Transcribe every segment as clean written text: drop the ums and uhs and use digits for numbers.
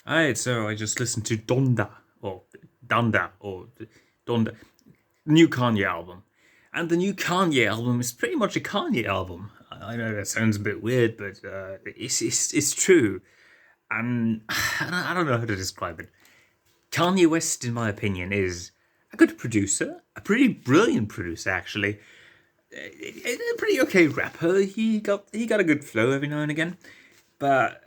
Alright, so I just listened to Donda, new Kanye album. And the new Kanye album is pretty much a Kanye album. I know that sounds a bit weird, but it's true. And I don't know how to describe it. Kanye West, in my opinion, is a good producer, a pretty brilliant producer, actually. A pretty okay rapper. He got a good flow every now and again, but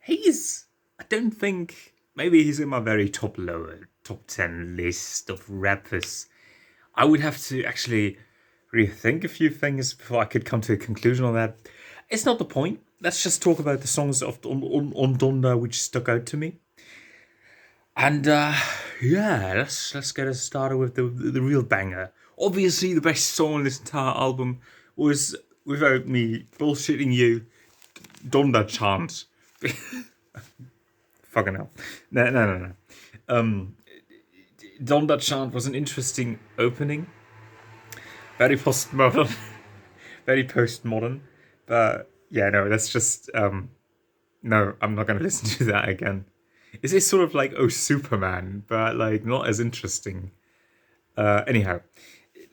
he's I don't think maybe he's in my very top 10 list of rappers. I would have to actually rethink a few things before I could come to a conclusion on that. It's not the point. Let's just talk about the songs on Donda which stuck out to me. And yeah, let's get us started with the real banger. Obviously, the best song on this entire album was, without me bullshitting you, Donda chant. Fucking hell. No. Um, Donda chant was an interesting opening. Very postmodern. Very postmodern. But yeah, no, that's just no, I'm not gonna listen to that again. Is it sort of like Oh Superman, but like not as interesting? Anyhow,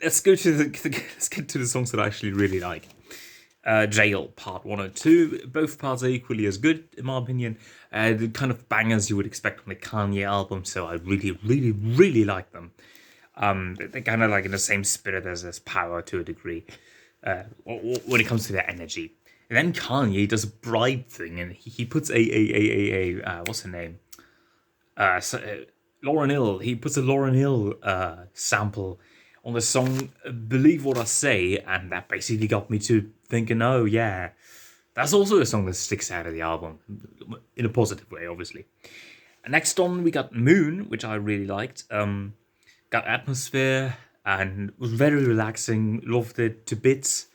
let's go to let's get to the songs that I actually really like. Jail Part 102. Both parts are equally as good, in my opinion. The kind of bangers you would expect from the Kanye album, so I really like them. They're kind of like in the same spirit as Power to a degree when it comes to their energy. And then Kanye does a bribe thing, and he puts what's her name? Lauren Hill. He puts a Lauren Hill sample on the song "Believe What I Say," and that basically got me to thinking, "Oh yeah, that's also a song that sticks out of the album in a positive way, obviously." And next on, we got "Moon," which I really liked. Got atmosphere and was very relaxing. Loved it to bits.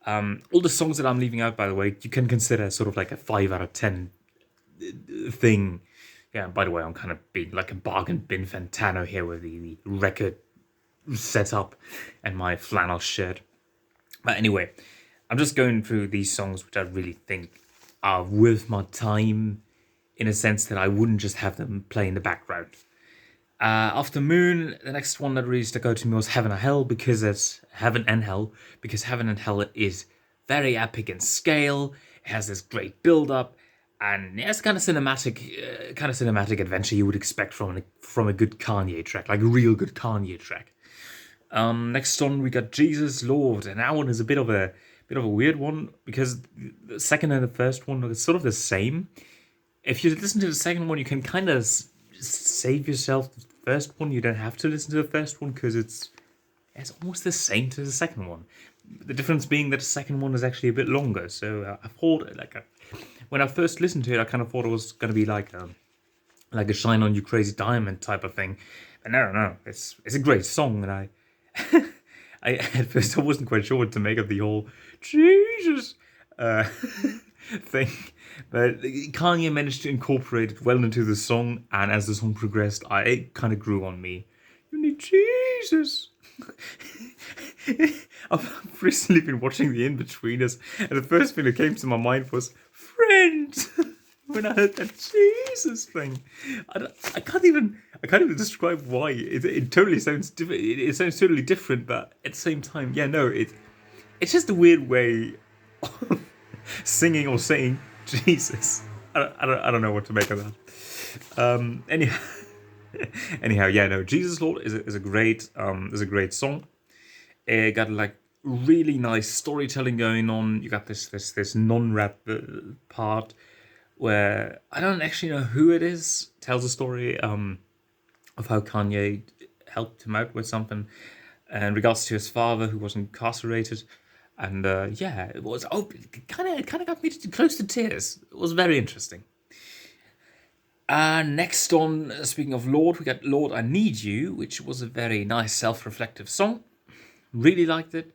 All the songs that I'm leaving out, by the way, you can consider sort of like a 5 out of 10 thing. Yeah, by the way, I'm kind of being like a bargain bin fantano here with the record setup and my flannel shirt. But anyway, I'm just going through these songs which I really think are worth my time in a sense that I wouldn't just have them play in the background. After Moon, the next one that really stuck out to me was Heaven and Hell because it's Heaven and Hell because Heaven and Hell is very epic in scale. It has this great build up, and it's kind of cinematic adventure you would expect from a good Kanye track, like a real good Kanye track. Next on we got Jesus Lord, and that one is a bit of a weird one because the second and the first one are sort of the same. If you listen to the second one, you can kind of save yourself the first one. You don't have to listen to the first one because it's almost the same to the second one. The difference being that the second one is actually a bit longer. So I thought when I first listened to it, I kind of thought it was going to be like a Shine on You Crazy Diamond type of thing. But no, it's a great song, and I at first I wasn't quite sure what to make of the whole Jesus uh, thing, but Kanye managed to incorporate it well into the song, and as the song progressed, it kind of grew on me. You need Jesus. I've recently been watching The In-Betweeners, and the first thing that came to my mind was friend. When I heard that Jesus thing, I can't even describe why. It totally sounds different. It sounds totally different, but at the same time, yeah, no, it's just a weird way of singing or saying Jesus. I don't know what to make of that. Anyhow, anyhow, yeah, no, Jesus Lord is a great song. It got like really nice storytelling going on. You got this non-rap part where I don't actually know who it is. Tells a story of how Kanye helped him out with something in regards to his father who was incarcerated. And yeah, it was it kind of got me close to tears. It was very interesting. Next on, speaking of Lord, we got Lord I Need You, which was a very nice self-reflective song. Really liked it.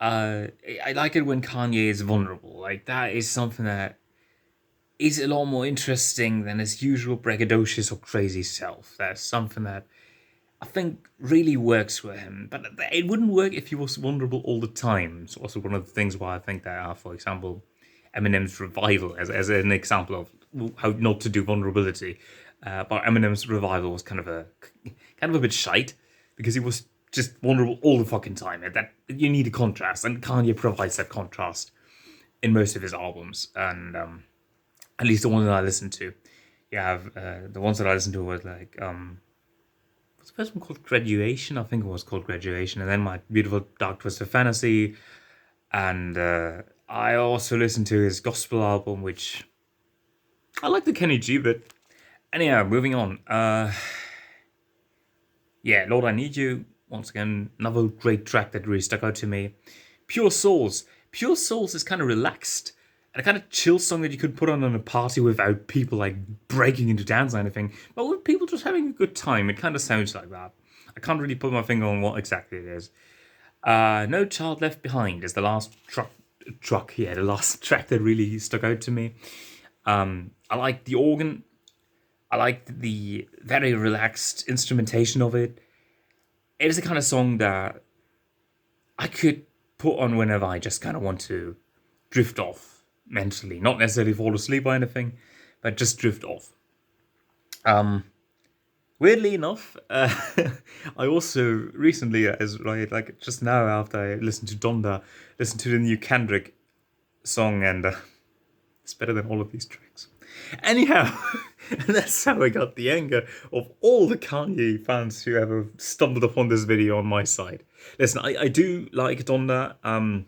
I like it when Kanye is vulnerable. Like that is something that is a lot more interesting than his usual braggadocious or crazy self. That's something that I think really works for him. But it wouldn't work if he was vulnerable all the time. It's also one of the things why I think that, for example, Eminem's Revival, as an example of how not to do vulnerability. But Eminem's revival was kind of a bit shite because he was just vulnerable all the fucking time. And that you need a contrast, and Kanye provides that contrast in most of his albums, and at least the ones that I listened to. You have the ones that I listened to was like what's the first one called? Graduation, I think it was called Graduation, and then My Beautiful Dark Twisted Fantasy, and I also listened to his gospel album, which I like the Kenny G bit. Anyhow, moving on. Yeah, Lord, I Need You. Once again, another great track that really stuck out to me. Pure Souls. Pure Souls is kind of relaxed and a kind of chill song that you could put on a party without people like breaking into dance or anything, but with people just having a good time. It kind of sounds like that. I can't really put my finger on what exactly it is. No Child Left Behind is the last the last track that really stuck out to me. I like the organ. I like the very relaxed instrumentation of it. It is the kind of song that I could put on whenever I just kind of want to drift off mentally, not necessarily fall asleep or anything, but just drift off. Weirdly enough, I also recently, like just now after I listened to Donda, listened to the new Kendrick song, and it's better than all of these tracks. Anyhow, that's how I got the anger of all the Kanye fans who ever stumbled upon this video on my side. Listen, I do like Donda. I'm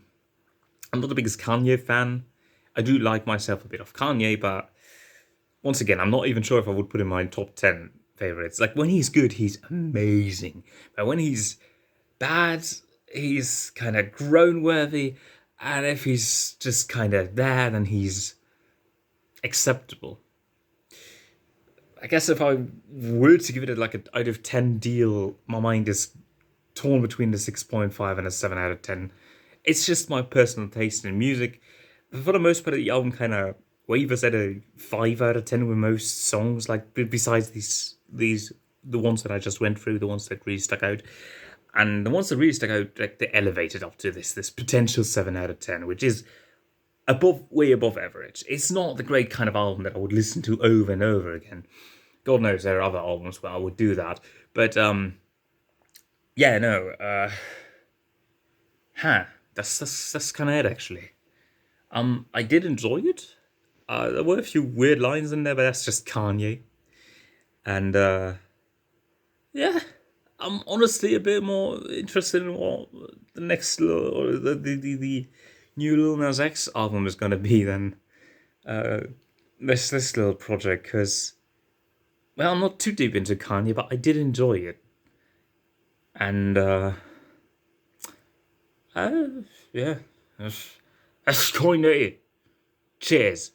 not the biggest Kanye fan. I do like myself a bit of Kanye, but once again, I'm not even sure if I would put him in my top 10 favorites. Like, when he's good, he's amazing. But when he's bad, he's kind of groan-worthy. And if he's just kind of there, then he's acceptable. I guess if I were to give it like an out of 10 deal, my mind is torn between the 6.5 and a 7 out of 10. It's just my personal taste in music. But for the most part, the album kind of wavers at a 5 out of 10 with most songs. Like, besides the ones that I just went through, the ones that really stuck out. And the ones that really stuck out, like, they elevated up to this potential 7 out of 10, which is way above average. It's not the great kind of album that I would listen to over and over again. God knows there are other albums where I would do that. But, yeah, no, that's kind of it, actually. I did enjoy it. There were a few weird lines in there, but that's just Kanye. And, yeah, I'm honestly a bit more interested in what the next, or the new Lil Nas X album is going to be than this little project, because, well, I'm not too deep into Kanye, but I did enjoy it. And, yeah, that's going to it. Cheers.